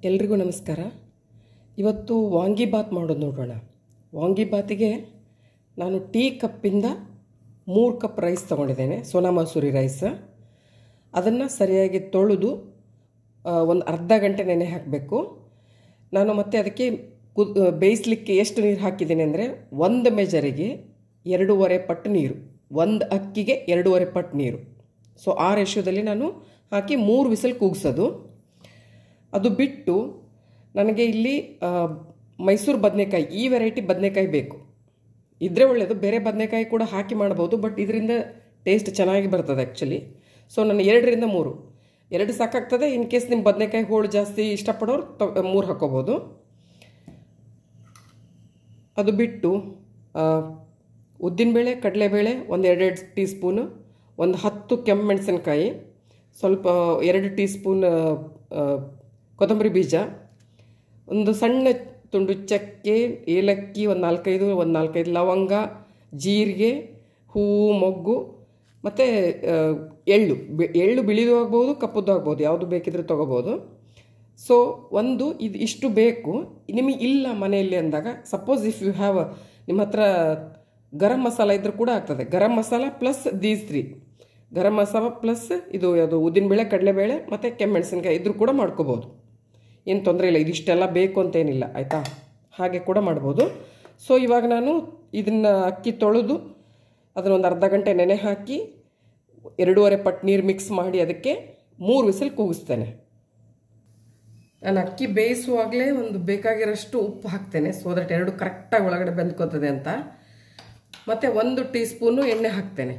ಎಲ್ರಿಗೂ ನಮಸ್ಕಾರ. ಇವತ್ತು ವಾಂಗಿಬಾತ್ ಮಾಡೋದು ನೋಡೋಣ. ವಾಂಗಿಬಾತಿಗೆ ನಾನು ಟೀ ಕಪ್ಪಿಂದ 3 ಕಪ್ ರೈಸ್ ತೊಗೊಂಡಿದ್ದೇನೆ, ಸೋನಾ ಮಸೂರಿ ರೈಸ್. ಅದನ್ನು ಸರಿಯಾಗಿ ತೊಳೆದು ಒಂದು ಅರ್ಧ ಗಂಟೆ ನೆನೆ ಹಾಕಬೇಕು. ನಾನು ಮತ್ತೆ ಅದಕ್ಕೆ ಬೇಯಿಸಲಿಕ್ಕೆ ಎಷ್ಟು ನೀರು ಹಾಕಿದ್ದೀನಿ ಅಂದರೆ 1 ಮೆಜರಿಗೆ 2.5 ಪಟ್ಟು ನೀರು, 1 ಅಕ್ಕಿಗೆ 2.5 ಪಟ್ಟು ನೀರು. ಸೊ ಆ ರೇಷ್ಯೋದಲ್ಲಿ ನಾನು ಹಾಕಿ 3 ವಿಸಲ್ ಕೂಗಿಸೋದು. ಅದು ಬಿಟ್ಟು ನನಗೆ ಇಲ್ಲಿ ಮೈಸೂರು ಬದನೆಕಾಯಿ, ಈ ವೆರೈಟಿ ಬದನೆಕಾಯಿ ಬೇಕು ಇದ್ದರೆ ಒಳ್ಳೆಯದು. ಬೇರೆ ಬದನೆಕಾಯಿ ಕೂಡ ಹಾಕಿ ಮಾಡ್ಬೋದು, ಬಟ್ ಇದರಿಂದ ಟೇಸ್ಟ್ ಚೆನ್ನಾಗಿ ಬರ್ತದೆ ಆ್ಯಕ್ಚುಲಿ. ಸೊ ನಾನು 2ರಿಂದ 3, 2 ಸಾಕಾಗ್ತದೆ. ಇನ್ ಕೇಸ್ ನಿಮ್ಮ ಬದನೆಕಾಯಿ ಹೋಳು ಜಾಸ್ತಿ ಇಷ್ಟಪಡೋರು 3 ಹಾಕ್ಕೋಬೋದು. ಅದು ಬಿಟ್ಟು ಉದ್ದಿನಬೇಳೆ, ಕಡಲೆಬೇಳೆ ಒಂದು 2 ಟೀ ಸ್ಪೂನು, ಒಂದು 10 ಕೆಂಪು ಮೆಣಸಿನ್ಕಾಯಿ, ಸ್ವಲ್ಪ 2 ಟೀ ಸ್ಪೂನ್ ಕೊತ್ತಂಬರಿ ಬೀಜ, ಒಂದು ಸಣ್ಣ ತುಂಡು ಚಕ್ಕೆ, ಏಲಕ್ಕಿ, ಒಂದು 4-5 ಲವಂಗ, ಜೀರಿಗೆ, ಹೂವು, ಮೊಗ್ಗು, ಮತ್ತು ಎಳ್ಳು ಬಿಳಿದು ಆಗ್ಬೋದು, ಕಪ್ಪದ್ದು ಆಗ್ಬೋದು, ಯಾವುದು ಬೇಕಿದ್ರೆ ತೊಗೋಬೋದು. ಸೊ ಇಷ್ಟು ಬೇಕು. ನಿಮಗೆ ಇಲ್ಲ ಮನೆಯಲ್ಲಿ ಅಂದಾಗ, ಸಪೋಸ್ ಇಫ್ ಯು ಹ್ಯಾವ್, ನಿಮ್ಮ ಹತ್ರ ಗರಂ ಮಸಾಲ ಇದ್ರೂ ಕೂಡ ಆಗ್ತದೆ. Garam masala plus these 3, garam masala plus ಇದು ಉದ್ದಿನಬೇಳೆ, ಕಡಲೆಬೇಳೆ ಮತ್ತು ಕೆಮ್ಮೆಣಸಿನ್ಕಾಯಿ ಇದ್ರೂ ಕೂಡ ಮಾಡ್ಕೋಬೋದು, ಏನು ತೊಂದರೆ ಇಲ್ಲ. ಇದಿಷ್ಟೆಲ್ಲ ಬೇಕು ಅಂತೇನಿಲ್ಲ, ಆಯಿತಾ? ಹಾಗೆ ಕೂಡ ಮಾಡ್ಬೋದು. ಸೊ ಇವಾಗ ನಾನು ಇದನ್ನು ಅಕ್ಕಿ ತೊಳೆದು ಅದನ್ನು ಒಂದು ಅರ್ಧ ಗಂಟೆ ನೆನೆ ಹಾಕಿ 2.5 ಪಟ್ಟು ನೀರು ಮಿಕ್ಸ್ ಮಾಡಿ ಅದಕ್ಕೆ 3 ವಿಸಿಲ್ ಕೂಗಿಸ್ತೇನೆ. ನಾನು ಅಕ್ಕಿ ಬೇಯಿಸುವಾಗಲೇ ಒಂದು ಬೇಕಾಗಿರೋಷ್ಟು ಉಪ್ಪು ಹಾಕ್ತೇನೆ, ಸೊ ದಟ್ 2 ಕರೆಕ್ಟಾಗಿ ಒಳಗಡೆ ಬೆಂದ್ಕೋತದೆ ಅಂತ. ಮತ್ತು 1 ಟೀ ಸ್ಪೂನು ಎಣ್ಣೆ ಹಾಕ್ತೇನೆ,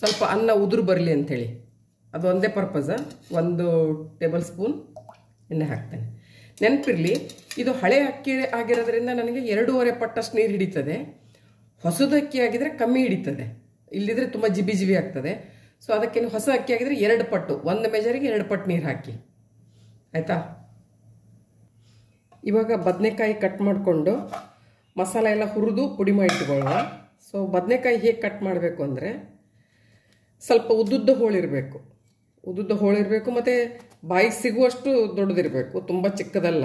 ಸ್ವಲ್ಪ ಅನ್ನ ಉದುರು ಬರಲಿ ಅಂಥೇಳಿ. ಅದು ಒಂದೇ ಪರ್ಪಸ್. 1 ಟೇಬಲ್ ಸ್ಪೂನ್ ಎಣ್ಣೆ ಹಾಕ್ತೇನೆ. ನೆನಪಿರಲಿ, ಇದು ಹಳೆ ಅಕ್ಕಿ ಆಗಿರೋದ್ರಿಂದ ನನಗೆ 2.5 ಪಟ್ಟಷ್ಟು ನೀರು ಹಿಡಿತದೆ. ಹೊಸದು ಅಕ್ಕಿ ಆಗಿದ್ರೆ ಕಮ್ಮಿ ಹಿಡಿತದೆ, ಇಲ್ಲಿದ್ರೆ ತುಂಬ ಜಿಬಿ ಆಗ್ತದೆ. ಸೊ ಅದಕ್ಕೆ ಹೊಸ ಅಕ್ಕಿ ಆಗಿದ್ರೆ 2 ಪಟ್ಟು, 1 ಮೆಜರಿಗೆ 2 ಪಟ್ಟು ನೀರು ಹಾಕಿ, ಆಯಿತಾ? ಇವಾಗ ಬದನೆಕಾಯಿ ಕಟ್ ಮಾಡಿಕೊಂಡು ಮಸಾಲ ಎಲ್ಲ ಹುರಿದು ಪುಡಿ ಮಾಡಿಟ್ಕೊಳ್ಳೋಣ. ಸೊ ಬದನೆಕಾಯಿ ಹೇಗೆ ಕಟ್ ಮಾಡಬೇಕು ಅಂದರೆ, ಸ್ವಲ್ಪ ಉದ್ದುದ್ದ ಹೋಳಿರಬೇಕು, ಮತ್ತು ಬಾಯಿಗೆ ಸಿಗುವಷ್ಟು ದೊಡ್ಡದಿರಬೇಕು, ತುಂಬ ಚಿಕ್ಕದಲ್ಲ.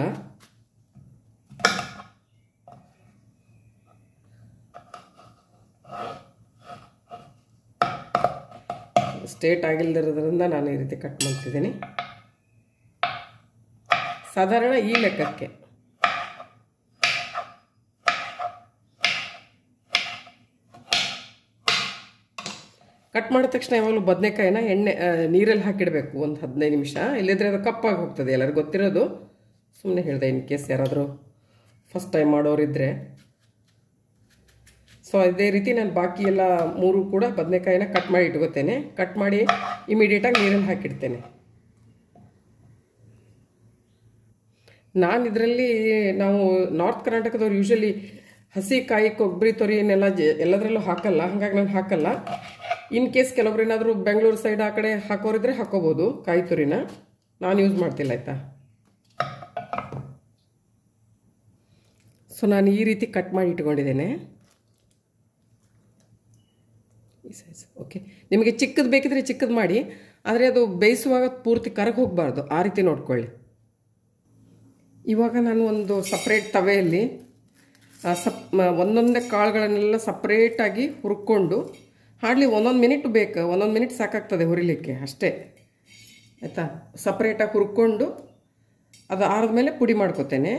ಸ್ಟ್ರೇಟ್ ಆಗಿಲ್ದಿರೋದ್ರಿಂದ ನಾನು ಈ ರೀತಿ ಕಟ್ ಮಾಡ್ತಿದ್ದೀನಿ. ಸಾಧಾರಣ ಈ ಲೆಕ್ಕಕ್ಕೆ. ಕಟ್ ಮಾಡಿದ ತಕ್ಷಣ ಯಾವಾಗಲೂ ಬದನೆಕಾಯಿನ ನೀರಲ್ಲಿ ಹಾಕಿಡಬೇಕು ಒಂದು 15 ನಿಮಿಷ, ಇಲ್ಲದ್ರೆ ಅದು ಕಪ್ಪಾಗಿ ಹೋಗ್ತದೆ. ಎಲ್ಲರಿಗೂ ಗೊತ್ತಿರೋದು, ಸುಮ್ಮನೆ ಹೇಳಿದೆ ಇನ್ ಕೇಸ್ ಯಾರಾದರೂ ಫಸ್ಟ್ ಟೈಮ್ ಮಾಡೋರಿದ್ದರೆ. ಸೊ ಇದೇ ರೀತಿ ನಾನು ಬಾಕಿ ಎಲ್ಲ 3 ಕೂಡ ಬದನೆಕಾಯಿನ ಕಟ್ ಮಾಡಿ ಇಟ್ಕೋತೇನೆ. ಕಟ್ ಮಾಡಿ ಇಮಿಡಿಯೇಟಾಗಿ ನೀರಲ್ಲಿ ಹಾಕಿಡ್ತೇನೆ. ನಾನು ಇದರಲ್ಲಿ, ನಾವು ನಾರ್ತ್ ಕರ್ನಾಟಕದವ್ರು ಯೂಶಲಿ ಹಸಿ ಕಾಯಿ, ಕೊಬ್ಬರಿ ತೊರಿನೆಲ್ಲ ಎಲ್ಲದರಲ್ಲೂ ಹಾಕಲ್ಲ, ಹಾಗಾಗಿ ನಾನು ಹಾಕಲ್ಲ. ಇನ್ ಕೇಸ್ ಕೆಲವೊಬ್ರು ಏನಾದರೂ ಬೆಂಗಳೂರು ಸೈಡ್ ಆ ಕಡೆ ಹಾಕೋರಿದ್ರೆ ಹಾಕೋಬೋದು ಕಾಯಿ ತುರಿನ, ನಾನು ಯೂಸ್ ಮಾಡ್ತಿಲ್ಲ, ಆಯಿತಾ? ಸೊ ನಾನು ಈ ರೀತಿ ಕಟ್ ಮಾಡಿ ಇಟ್ಕೊಂಡಿದ್ದೇನೆ. ಈ ಸೈಜ್ ಓಕೆ. ನಿಮಗೆ ಚಿಕ್ಕದು ಬೇಕಿದ್ರೆ ಚಿಕ್ಕದು ಮಾಡಿ, ಆದರೆ ಅದು ಬೇಯಿಸುವಾಗ ಪೂರ್ತಿ ಕರಗಿ ಹೋಗಬಾರ್ದು, ಆ ರೀತಿ ನೋಡ್ಕೊಳ್ಳಿ. ಇವಾಗ ನಾನು ಒಂದು ಸಪ್ರೇಟ್ ತವೆಯಲ್ಲಿ ಒಂದೊಂದೇ ಕಾಳುಗಳನ್ನೆಲ್ಲ ಸಪ್ರೇಟಾಗಿ ಹುರ್ಕೊಂಡು, ಹಾರ್ಡ್ಲಿ 1 ಮಿನಿಟ್ ಬೇಕು, 1 ಮಿನಿಟ್ ಸಾಕಾಗ್ತದೆ ಹುರಿಲಿಕ್ಕೆ ಅಷ್ಟೇ, ಆಯಿತಾ? ಸಪ್ರೇಟಾಗಿ ಹುರ್ಕೊಂಡು ಅದು ಆರಿದ್ಮೇಲೆ ಪುಡಿ ಮಾಡ್ಕೋತೇನೆ.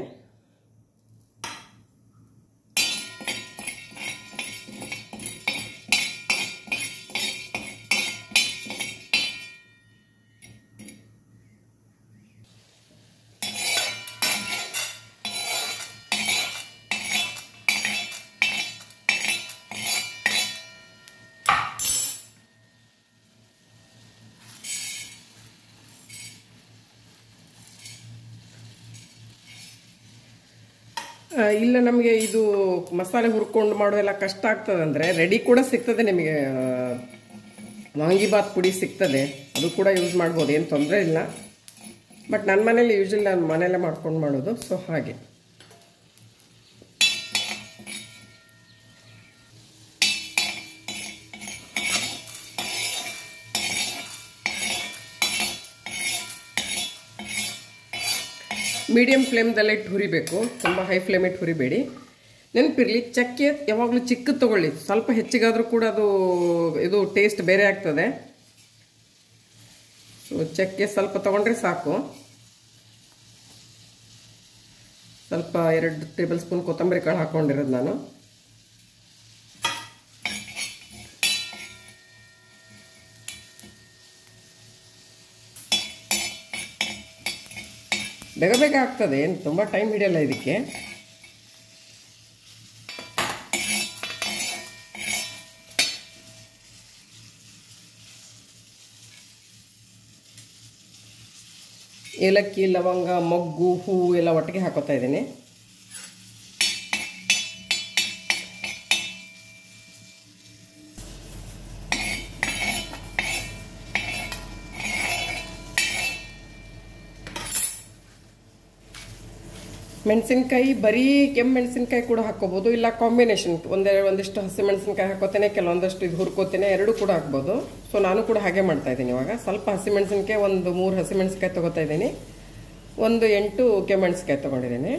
ಇಲ್ಲ ನಮಗೆ ಇದು ಮಸಾಲೆ ಹುರ್ಕೊಂಡು ಮಾಡೋದೆಲ್ಲ ಕಷ್ಟ ಆಗ್ತದಂದರೆ ರೆಡಿ ಕೂಡ ಸಿಗ್ತದೆ ನಿಮಗೆ, ವಾಂಗಿಬಾತ್ ಪುಡಿ ಸಿಗ್ತದೆ, ಅದು ಕೂಡ ಯೂಸ್ ಮಾಡ್ಬೋದು, ಏನು ತೊಂದರೆ ಇಲ್ಲ. ಬಟ್ ನನ್ನ ಮನೇಲಿ ಯೂಶಲಿ ನಾನು ಮನೆಯಲ್ಲೇ ಮಾಡ್ಕೊಂಡು ಮಾಡೋದು, ಸೊ ಹಾಗೆ. ಮೀಡಿಯಮ್ ಫ್ಲೇಮ್ದಲ್ಲೇ ಇಟ್ಟು ಹುರಿಬೇಕು, ತುಂಬ ಹೈ ಫ್ಲೇಮ್ ಇಟ್ಟು ಹುರಿಬೇಡಿ. ನೆನಪಿರಲಿ, ಚಕ್ಕೆ ಯಾವಾಗಲೂ ಚಿಕ್ಕದು ತೊಗೊಳ್ಳಿ, ಸ್ವಲ್ಪ ಹೆಚ್ಚಿಗಾದರೂ ಕೂಡ ಅದು ಇದು ಟೇಸ್ಟ್ ಬೇರೆ ಆಗ್ತದೆ. ಸೊ ಚಕ್ಕೆ ಸ್ವಲ್ಪ ತೊಗೊಂಡ್ರೆ ಸಾಕು. ಸ್ವಲ್ಪ 2 ಟೇಬಲ್ ಸ್ಪೂನ್ ಕೊತ್ತಂಬರಿ ಕಾಳು ಹಾಕ್ಕೊಂಡಿರೋದು ನಾನು. ಬೇಗ ಬೇಗ ಆಗ್ತದೆ, ಏನು ತುಂಬ ಟೈಮ್ ಹಿಡಿಯಲ್ಲ ಇದಕ್ಕೆ. ಏಲಕ್ಕಿ, ಲವಂಗ, ಮೊಗ್ಗು, ಹೂವು ಎಲ್ಲ ಒಟ್ಟಿಗೆ ಹಾಕೋತಾ ಇದ್ದೀನಿ. ಮೆಣಸಿನ್ಕಾಯಿ ಬರೀ ಕೆಂಪು ಮೆಣಸಿನ್ಕಾಯಿ ಕೂಡ ಹಾಕೋಬೋದು, ಇಲ್ಲ ಕಾಂಬಿನೇಷನ್ ಒಂದಿಷ್ಟು ಹಸಿ ಮೆಣಸಿನ್ಕಾಯಿ ಹಾಕೋತೇನೆ, ಕೆಲವೊಂದಷ್ಟು ಇದು ಹುರ್ಕೋತೇನೆ, ಎರಡೂ ಕೂಡ ಹಾಕ್ಬೋದು. ಸೊ ನಾನು ಕೂಡ ಹಾಗೆ ಮಾಡ್ತಾ ಇದ್ದೀನಿ. ಇವಾಗ ಸ್ವಲ್ಪ ಹಸಿ ಮೆಣಸಿನ್ಕಾಯಿ, 3 ಹಸಿ ಮೆಣಸಿನ್ಕಾಯಿ ತೊಗೋತಾ ಇದ್ದೀನಿ, 8 ಕೆಂಪು ಮೆಣಸಿನ್ಕಾಯಿ ತೊಗೊಂಡಿದ್ದೀನಿ.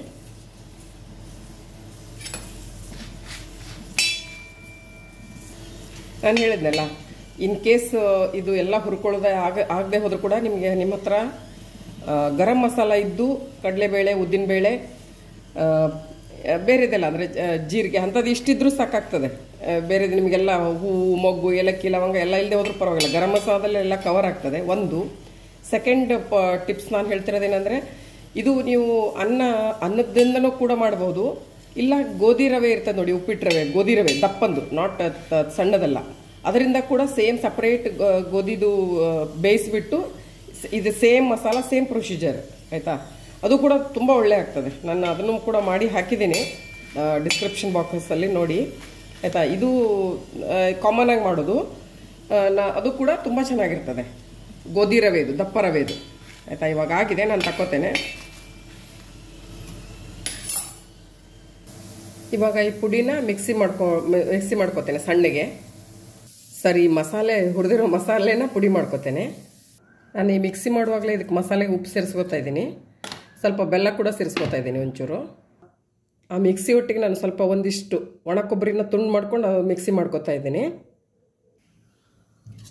ನಾನು ಹೇಳಿದ್ನಲ್ಲ, ಇನ್ ಕೇಸ್ ಇದು ಎಲ್ಲ ಹುರ್ಕೊಳ್ಳೋದು ಆಗದೆ ಹೋದ್ರೂ ಕೂಡ ನಿಮಗೆ ನಿಮ್ಮ ಹತ್ರ ಗರಂ ಮಸಾಲ ಇದ್ದು ಕಡಲೆಬೇಳೆ, ಉದ್ದಿನಬೇಳೆ, ಬೇರೆದೆಲ್ಲ ಅಂದರೆ ಜೀರಿಗೆ ಅಂಥದ್ದು ಇಷ್ಟಿದ್ರೂ ಸಾಕಾಗ್ತದೆ. ಬೇರೆದು ನಿಮಗೆಲ್ಲ ಹೂವು, ಮೊಗ್ಗು, ಏಲಕ್ಕಿ, ಲವಂಗ ಎಲ್ಲ ಇಲ್ಲದೆ ಹೋದ್ರೂ ಪರವಾಗಿಲ್ಲ, ಗರಂ ಮಸಾಲದಲ್ಲೆಲ್ಲ ಕವರ್ ಆಗ್ತದೆ. ಒಂದು ಸೆಕೆಂಡ್ ಟಿಪ್ಸ್ ನಾನು ಹೇಳ್ತಿರೋದೇನೆಂದರೆ, ಇದು ನೀವು ಅನ್ನದಿಂದನೂ ಕೂಡ ಮಾಡಬಹುದು, ಇಲ್ಲ ಗೋಧಿ ರವೆ ಇರ್ತದೆ ನೋಡಿ, ಉಪ್ಪಿಟ್ಟು ರವೆ, ಗೋಧಿ ರವೆ ದಪ್ಪಂದು, ನಾಟ್ ಸಣ್ಣದಲ್ಲ, ಅದರಿಂದ ಕೂಡ ಸೇಮ್ ಸಪ್ರೇಟ್ ಗೋಧಿದು ಬೇಯಿಸಿಬಿಟ್ಟು ಇದು ಸೇಮ್ ಮಸಾಲ, ಸೇಮ್ ಪ್ರೊಸೀಜರ್, ಆಯಿತಾ? ಅದು ಕೂಡ ತುಂಬ ಒಳ್ಳೆ ಆಗ್ತದೆ. ನಾನು ಅದನ್ನು ಕೂಡ ಮಾಡಿ ಹಾಕಿದ್ದೀನಿ ಡಿಸ್ಕ್ರಿಪ್ಷನ್ ಬಾಕ್ಸಲ್ಲಿ ನೋಡಿ, ಆಯಿತಾ? ಇದು ಕಾಮನ್ ಆಗಿ ಮಾಡೋದು, ಅದು ಕೂಡ ತುಂಬ ಚೆನ್ನಾಗಿರ್ತದೆ, ಗೋಧಿ ರವೆದು, ದಪ್ಪ ರವೆದು, ಆಯಿತಾ? ಇವಾಗ ಆಗಿದೆ, ನಾನು ತಕ್ಕೋತೇನೆ. ಇವಾಗ ಈ ಪುಡಿನ ಮಿಕ್ಸಿ ಮಾಡ್ಕೋತೇನೆ ಸಣ್ಣಗೆ. ಸರಿ, ಮಸಾಲೆ ಹುರಿದಿರೋ ಮಸಾಲೆನ ಪುಡಿ ಮಾಡ್ಕೋತೇನೆ. ನಾನು ಈ ಮಿಕ್ಸಿ ಮಾಡುವಾಗಲೇ ಇದಕ್ಕೆ ಮಸಾಲೆಗೆ ಉಪ್ಪು ಸೇರಿಸ್ಕೊತಾ ಇದ್ದೀನಿ, ಸ್ವಲ್ಪ ಬೆಲ್ಲ ಕೂಡ ಸೇರಿಸ್ಕೊತಾ ಇದ್ದೀನಿ ಒಂಚೂರು. ಆ ಮಿಕ್ಸಿ ಒಟ್ಟಿಗೆ ನಾನು ಸ್ವಲ್ಪ ಒಂದಿಷ್ಟು ಒಣ ಕೊಬ್ಬರಿನ ತುಂಡು ಮಾಡ್ಕೊಂಡು ಮಿಕ್ಸಿ ಮಾಡ್ಕೊತಾ ಇದ್ದೀನಿ.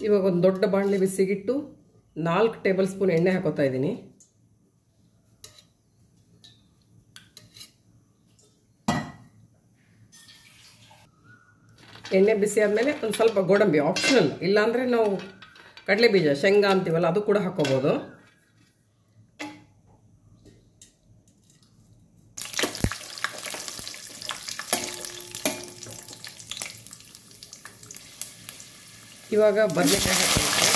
ಇವಾಗ ಒಂದು ದೊಡ್ಡ ಬಾಣಲೆ ಬಿಸಿಗಿಟ್ಟು 4 ಟೇಬಲ್ ಸ್ಪೂನ್ ಎಣ್ಣೆ ಹಾಕೋತಾ ಇದ್ದೀನಿ. ಎಣ್ಣೆ ಬಿಸಿ ಆದಮೇಲೆ ಒಂದು ಸ್ವಲ್ಪ ಗೋಡಂಬಿ, ಆಪ್ಷನಲ್, ಇಲ್ಲಾಂದರೆ ನಾವು ಕಡಲೆ ಬೀಜ, ಶೇಂಗಾ ಅಂತೀವಲ್ಲ, ಅದು ಕೂಡ ಹಾಕೋಬೋದು. ಇವಾಗ ಬದನೆಕಾಯಿ ಹಾಕೊಳ್ಳಿಕ್ಕೆ,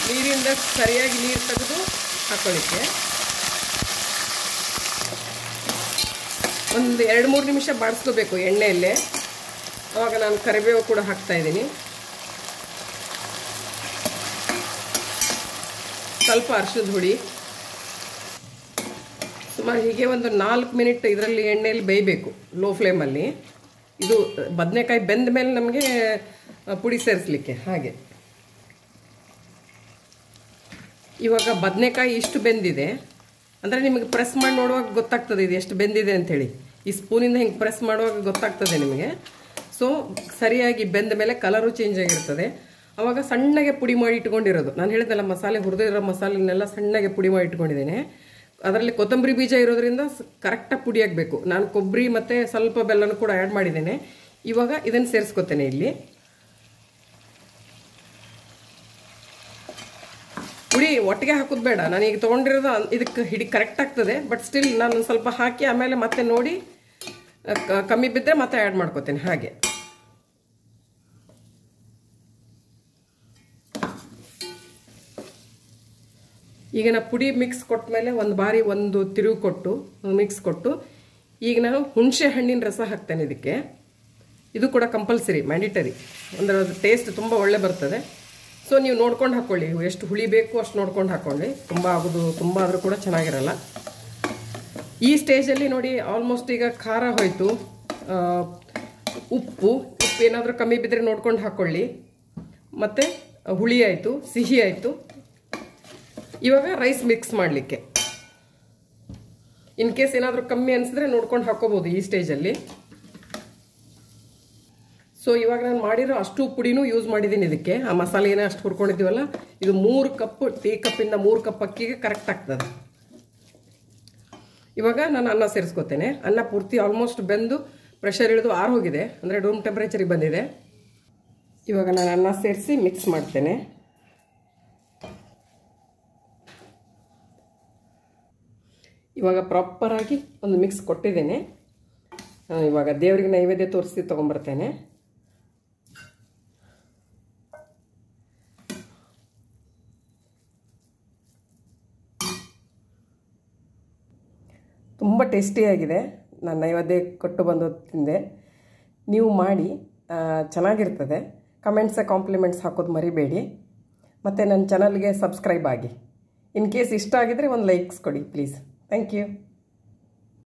ನೀರಿಂದ ಸರಿಯಾಗಿ ನೀರು ತೆಗೆದು ಹಾಕೊಳ್ಳಿಕ್ಕೆ ಒಂದು 2-3 ನಿಮಿಷ ಬಾಡಿಸ್ಕೋಬೇಕು ಎಣ್ಣೆಯಲ್ಲೇ. ಆವಾಗ ನಾನು ಕರಿಬೇವು ಕೂಡ ಹಾಕ್ತಾ ಇದ್ದೀನಿ, ಸ್ವಲ್ಪ ಅರಿಶಿಣದ ಹುಡಿ, ಸುಮಾರು ಹೀಗೆ ಒಂದು 4 ಮಿನಿಟ್ ಇದರಲ್ಲಿ ಎಣ್ಣೆಯಲ್ಲಿ ಬೇಯಬೇಕು ಲೋ ಫ್ಲೇಮಲ್ಲಿ. ಇದು ಬದನೆಕಾಯಿ ಬೆಂದ ಮೇಲೆ ನಮಗೆ ಪುಡಿ ಸೇರಿಸಲಿಕ್ಕೆ. ಹಾಗೆ ಇವಾಗ ಬದನೆಕಾಯಿ ಇಷ್ಟು ಬೆಂದಿದೆ ಅಂದರೆ ನಿಮಗೆ ಪ್ರೆಸ್ ಮಾಡಿ ನೋಡುವಾಗ ಗೊತ್ತಾಗ್ತದೆ ಇದು ಎಷ್ಟು ಬೆಂದಿದೆ ಅಂಥೇಳಿ. ಈ ಸ್ಪೂನಿಂದ ಹಿಂಗೆ ಪ್ರೆಸ್ ಮಾಡುವಾಗ ಗೊತ್ತಾಗ್ತದೆ ನಿಮಗೆ. ಸೊ ಸರಿಯಾಗಿ ಬೆಂದ ಮೇಲೆ ಕಲರು ಚೇಂಜ್ ಆಗಿರ್ತದೆ. ಆವಾಗ ಸಣ್ಣಗೆ ಪುಡಿ ಮಾಡಿ ಇಟ್ಕೊಂಡಿರೋದು, ನಾನು ಹೇಳಿದ್ನಲ್ಲ ಮಸಾಲೆ, ಹುರಿದಿರೋ ಮಸಾಲೆನೆಲ್ಲ ಸಣ್ಣಗೆ ಪುಡಿ ಮಾಡಿ ಇಟ್ಕೊಂಡಿದ್ದೇನೆ. ಅದರಲ್ಲಿ ಕೊತ್ತಂಬರಿ ಬೀಜ ಇರೋದ್ರಿಂದ ಕರೆಕ್ಟಾಗಿ ಪುಡಿ ಆಗಬೇಕು. ನಾನು ಕೊಬ್ಬರಿ ಮತ್ತು ಸ್ವಲ್ಪ ಬೆಲ್ಲನೂ ಕೂಡ ಆ್ಯಡ್ ಮಾಡಿದ್ದೇನೆ. ಇವಾಗ ಇದನ್ನು ಸೇರಿಸ್ಕೊತೇನೆ ಇಲ್ಲಿ. ಪುಡಿ ಒಟ್ಟಿಗೆ ಹಾಕೋದು ಬೇಡ, ನಾನೀಗ ತೊಗೊಂಡಿರೋದು ಇದಕ್ಕೆ ಕರೆಕ್ಟ್ ಆಗ್ತದೆ. ಬಟ್ ಸ್ಟಿಲ್ ನಾನು ಸ್ವಲ್ಪ ಹಾಕಿ ಆಮೇಲೆ ಮತ್ತೆ ನೋಡಿ ಕಮ್ಮಿ ಬಿದ್ದರೆ ಮತ್ತೆ ಆ್ಯಡ್ ಮಾಡ್ಕೋತೇನೆ. ಹಾಗೆ ಈಗ ನಾವು ಪುಡಿ ಮಿಕ್ಸ್ ಕೊಟ್ಟ ಮೇಲೆ ಒಂದು ತಿರುವು ಕೊಟ್ಟು ಮಿಕ್ಸ್ ಕೊಟ್ಟು ಈಗ ನಾನು ಹುಣಸೆ ಹಣ್ಣಿನ ರಸ ಹಾಕ್ತೇನೆ ಇದಕ್ಕೆ. ಇದು ಕೂಡ ಕಂಪಲ್ಸರಿ, ಮ್ಯಾಂಡಿಟರಿ, ಅಂದರೆ ಅದು ಟೇಸ್ಟ್ ತುಂಬ ಒಳ್ಳೆ ಬರ್ತದೆ. ಸೊ ನೀವು ನೋಡ್ಕೊಂಡು ಹಾಕ್ಕೊಳ್ಳಿ, ಎಷ್ಟು ಹುಳಿ ಬೇಕು ಅಷ್ಟು ನೋಡ್ಕೊಂಡು ಹಾಕ್ಕೊಳ್ಳಿ. ತುಂಬ ಆದರೂ ಕೂಡ ಚೆನ್ನಾಗಿರಲ್ಲ. ಈ ಸ್ಟೇಜಲ್ಲಿ ನೋಡಿ ಆಲ್ಮೋಸ್ಟ್ ಈಗ ಖಾರ ಹೋಯಿತು, ಉಪ್ಪು ಏನಾದರೂ ಕಮ್ಮಿ ಬಿದ್ದರೆ ನೋಡ್ಕೊಂಡು ಹಾಕ್ಕೊಳ್ಳಿ. ಮತ್ತು ಹುಳಿ ಆಯಿತು, ಸಿಹಿ ಆಯಿತು. ಇವಾಗ ರೈಸ್ ಮಿಕ್ಸ್ ಮಾಡಲಿಕ್ಕೆ ಇನ್ ಕೇಸ್ ಏನಾದರೂ ಕಮ್ಮಿ ಅನಿಸಿದ್ರೆ ನೋಡ್ಕೊಂಡು ಹಾಕೋಬೋದು ಈ ಸ್ಟೇಜಲ್ಲಿ. ಸೊ ಇವಾಗ ನಾನು ಮಾಡಿರೋ ಅಷ್ಟು ಪುಡಿನೂ ಯೂಸ್ ಮಾಡಿದ್ದೀನಿ ಇದಕ್ಕೆ. ಆ ಮಸಾಲೆನೇ ಅಷ್ಟು ಹುರ್ಕೊಂಡಿದ್ದೀವಲ್ಲ, ಇದು 3 ಕಪ್, ಟೀ ಕಪ್ಪಿಂದ 3 ಕಪ್ ಅಕ್ಕಿಗೆ ಕರೆಕ್ಟ್ ಆಗ್ತದೆ. ಇವಾಗ ನಾನು ಅನ್ನ ಸೇರಿಸ್ಕೋತೇನೆ. ಅನ್ನ ಪೂರ್ತಿ ಆಲ್ಮೋಸ್ಟ್ ಬೆಂದು ಪ್ರೆಷರ್ ಇಳಿದು ಆರು ಹೋಗಿದೆ, ಅಂದರೆ ರೂಮ್ ಟೆಂಪ್ರೇಚರಿಗೆ ಬಂದಿದೆ. ಇವಾಗ ನಾನು ಅನ್ನ ಸೇರಿಸಿ ಮಿಕ್ಸ್ ಮಾಡ್ತೇನೆ. ಇವಾಗ ಪ್ರಾಪರಾಗಿ ಒಂದು ಮಿಕ್ಸ್ ಕೊಟ್ಟಿದ್ದೇನೆ. ಇವಾಗ ದೇವರಿಗೆ ನೈವೇದ್ಯ ತೋರಿಸಿ ತೊಗೊಂಬರ್ತೇನೆ. ತುಂಬ ಟೇಸ್ಟಿಯಾಗಿದೆ. ನಾನು ನೈವೇದ್ಯ ಕೊಟ್ಟು ಬಂದು ತಿಂದೆ. ನೀವು ಮಾಡಿ, ಚೆನ್ನಾಗಿರ್ತದೆ. ಕಮೆಂಟ್ಸ್ ಕಾಂಪ್ಲಿಮೆಂಟ್ಸ್ ಹಾಕೋದು ಮರಿಬೇಡಿ. ಮತ್ತು ನನ್ನ ಚಾನಲ್ಗೆ ಸಬ್ಸ್ಕ್ರೈಬ್ ಆಗಿ. ಇನ್ ಕೇಸ್ ಇಷ್ಟ ಆಗಿದರೆ ಒಂದು ಲೈಕ್ಸ್ ಕೊಡಿ ಪ್ಲೀಸ್. Thank you.